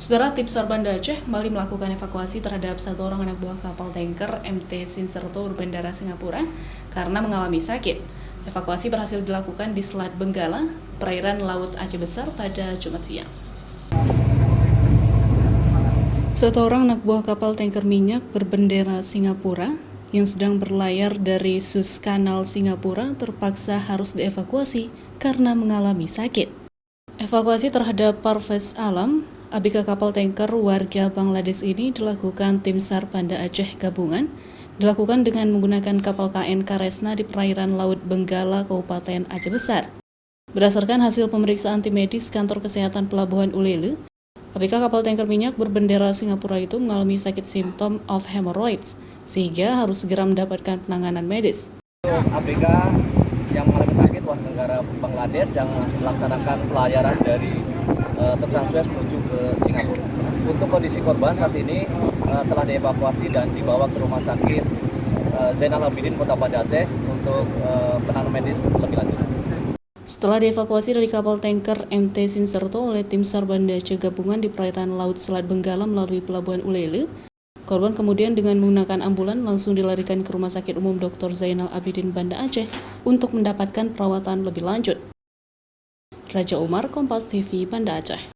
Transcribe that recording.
Saudara, tim SAR Banda Aceh kembali melakukan evakuasi terhadap satu orang anak buah kapal tanker MT Sinserto berbendera Singapura karena mengalami sakit. Evakuasi berhasil dilakukan di Selat Benggala, perairan Laut Aceh Besar pada Jumat siang. Satu orang anak buah kapal tanker minyak berbendera Singapura yang sedang berlayar dari Suez Kanal Singapura terpaksa harus dievakuasi karena mengalami sakit. Evakuasi terhadap Parvez Alam, ABK kapal tanker warga Bangladesh ini dilakukan tim SAR Banda Aceh gabungan, dilakukan dengan menggunakan kapal KN Karesna di perairan Laut Benggala, Kabupaten Aceh Besar. Berdasarkan hasil pemeriksaan tim medis Kantor Kesehatan Pelabuhan Ulele, ABK kapal tanker minyak berbendera Singapura itu mengalami sakit simptom of hemorrhoids, sehingga harus segera mendapatkan penanganan medis. ABK yang mengalami sakit warga negara Bangladesh yang melaksanakan pelayaran dari Terusan Suez menuju ke Singapura. Untuk kondisi korban saat ini telah dievakuasi dan dibawa ke rumah sakit Zainal Abidin Kota Banda Aceh untuk penanganan medis lebih lanjut. Setelah dievakuasi dari kapal tanker MT Sinserto oleh tim SAR Banda Aceh gabungan di perairan Laut Selat Benggala melalui Pelabuhan Ulele, korban kemudian dengan menggunakan ambulan langsung dilarikan ke Rumah Sakit Umum Dr. Zainal Abidin Banda Aceh untuk mendapatkan perawatan lebih lanjut. Raja Umar, Kompas TV, Banda Aceh.